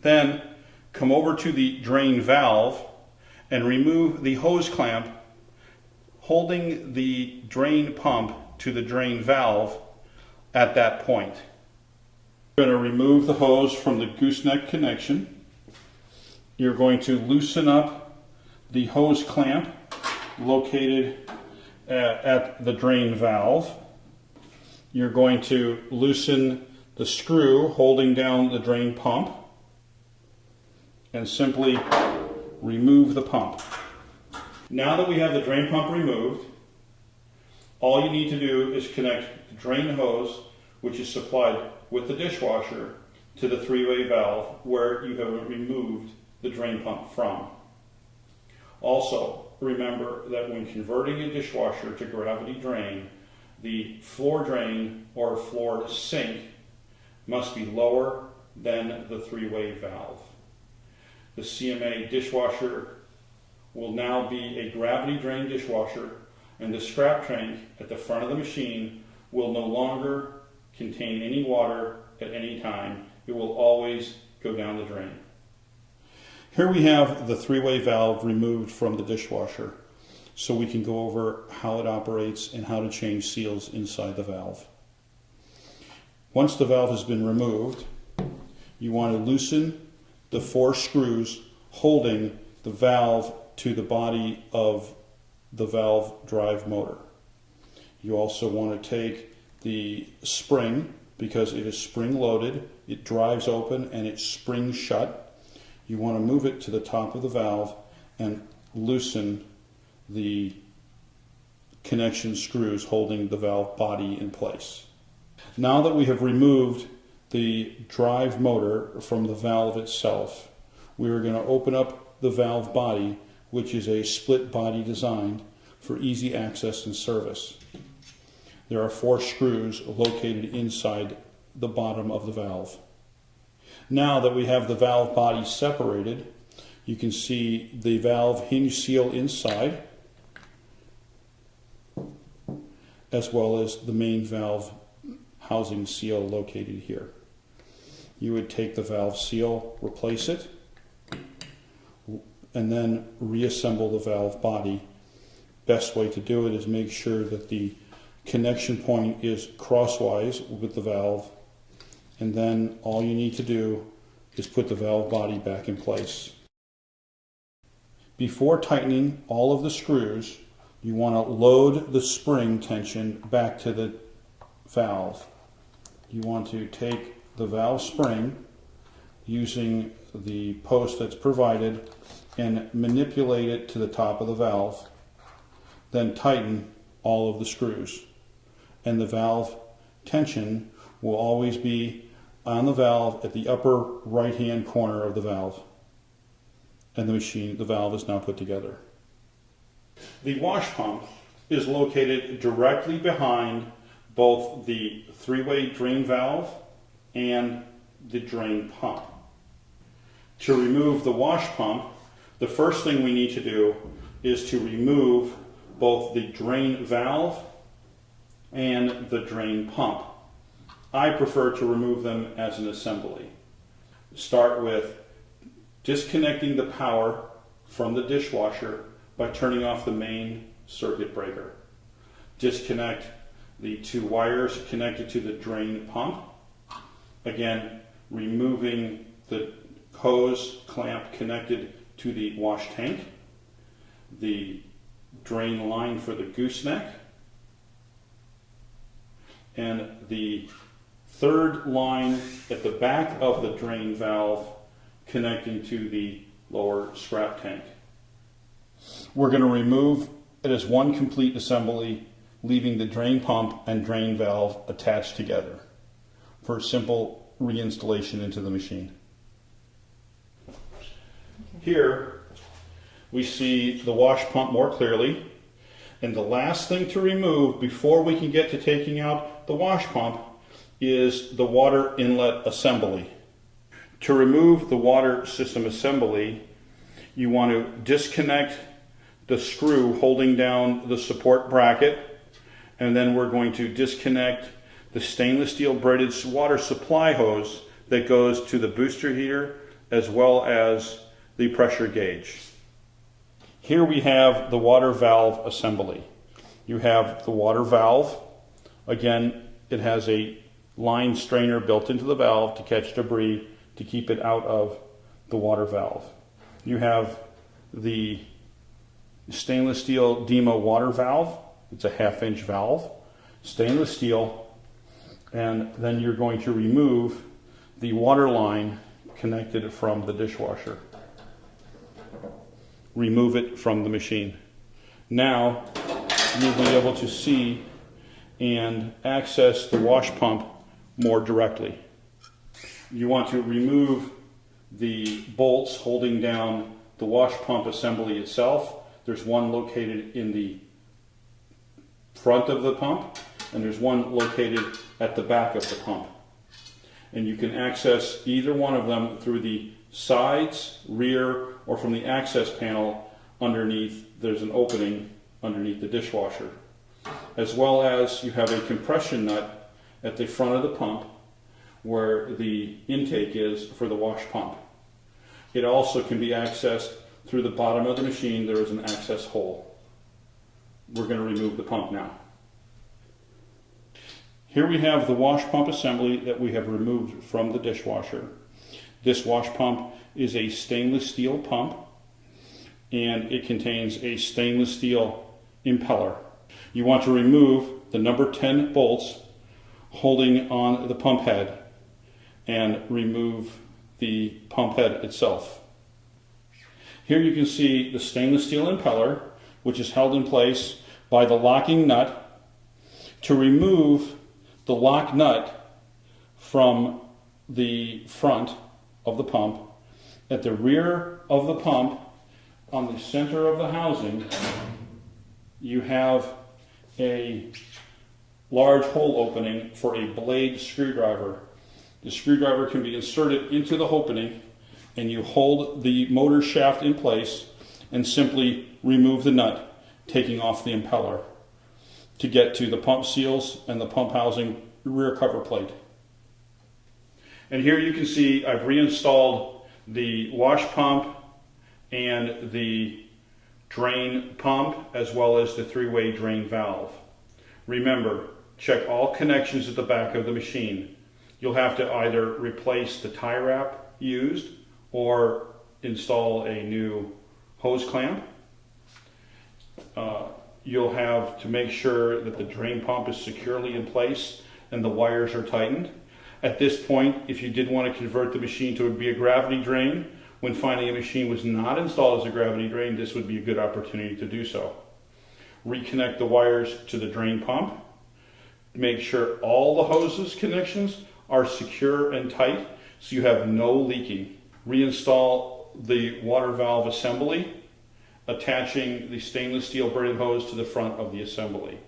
Then come over to the drain valve and remove the hose clamp holding the drain pump to the drain valve at that point. You're going to remove the hose from the gooseneck connection. You're going to loosen up the hose clamp located at the drain valve. You're going to loosen the screw holding down the drain pump and simply remove the pump. Now that we have the drain pump removed, all you need to do is connect the drain hose, which is supplied with the dishwasher, to the three-way valve where you have removed the drain pump from. Also, remember that when converting a dishwasher to gravity drain, the floor drain or floor sink must be lower than the three-way valve. The CMA dishwasher will now be a gravity drain dishwasher, and the scrap tank at the front of the machine will no longer contain any water at any time. It will always go down the drain. Here we have the three-way valve removed from the dishwasher, so we can go over how it operates and how to change seals inside the valve. Once the valve has been removed, you want to loosen the 4 screws holding the valve to the body of the valve drive motor. You also want to take the spring, because it is spring loaded, it drives open and it springs shut. You want to move it to the top of the valve and loosen the connection screws holding the valve body in place. Now that we have removed the drive motor from the valve itself, we are going to open up the valve body, which is a split body designed for easy access and service. There are 4 screws located inside the bottom of the valve. Now that we have the valve body separated, you can see the valve hinge seal inside, as well as the main valve housing seal located here. You would take the valve seal, replace it, and then reassemble the valve body. Best way to do it is make sure that the connection point is crosswise with the valve, and then all you need to do is put the valve body back in place. Before tightening all of the screws, you want to load the spring tension back to the valve. You want to take the valve spring using the post that's provided and manipulate it to the top of the valve. Then tighten all of the screws, and the valve tension will always be on the valve at the upper right hand corner of the valve, and the valve is now put together. The wash pump is located directly behind both the three-way drain valve and the drain pump. To remove the wash pump, the first thing we need to do is to remove both the drain valve and the drain pump. I prefer to remove them as an assembly. Start with disconnecting the power from the dishwasher by turning off the main circuit breaker. Disconnect the 2 wires connected to the drain pump. Again, removing the hose clamp connected to the wash tank, the drain line for the gooseneck, and the 3rd line at the back of the drain valve connecting to the lower scrap tank. We're going to remove it as one complete assembly, leaving the drain pump and drain valve attached together for simple reinstallation into the machine. Here we see the wash pump more clearly, and the last thing to remove before we can get to taking out the wash pump is the water inlet assembly. To remove the water system assembly, you want to disconnect the screw holding down the support bracket, and then we're going to disconnect the stainless steel braided water supply hose that goes to the booster heater as well as the pressure gauge. Here we have the water valve assembly. You have the water valve. Again, it has a line strainer built into the valve to catch debris to keep it out of the water valve. You have the stainless steel Demo water valve. It's a 1/2-inch valve, stainless steel, and then you're going to remove the water line connected from the dishwasher. Remove it from the machine. Now you'll be able to see and access the wash pump more directly. You want to remove the bolts holding down the wash pump assembly itself. There's one located in the front of the pump, and there's one located at the back of the pump. And you can access either one of them through the sides, rear, or from the access panel underneath. There's an opening underneath the dishwasher. As well as you have a compression nut at the front of the pump where the intake is for the wash pump. It also can be accessed through the bottom of the machine. There is an access hole. We're going to remove the pump now. Here we have the wash pump assembly that we have removed from the dishwasher. This wash pump is a stainless steel pump, and it contains a stainless steel impeller. You want to remove the number 10 bolts holding on the pump head and remove the pump head itself. Here you can see the stainless steel impeller, which is held in place by the locking nut. To remove the lock nut from the front of the pump, at the rear of the pump, on the center of the housing, you have a large hole opening for a blade screwdriver. The screwdriver can be inserted into the opening, and you hold the motor shaft in place and simply remove the nut, taking off the impeller to get to the pump seals and the pump housing rear cover plate. And here you can see I've reinstalled the wash pump and the drain pump, as well as the 3-way drain valve. Remember, check all connections at the back of the machine. You'll have to either replace the tie wrap used or install a new hose clamp. You'll have to make sure that the drain pump is securely in place and the wires are tightened. At this point, if you did want to convert the machine to be a gravity drain, when finding a machine was not installed as a gravity drain, this would be a good opportunity to do so. Reconnect the wires to the drain pump. Make sure all the hoses connections are secure and tight so you have no leaking. Reinstall the water valve assembly, attaching the stainless steel braided hose to the front of the assembly.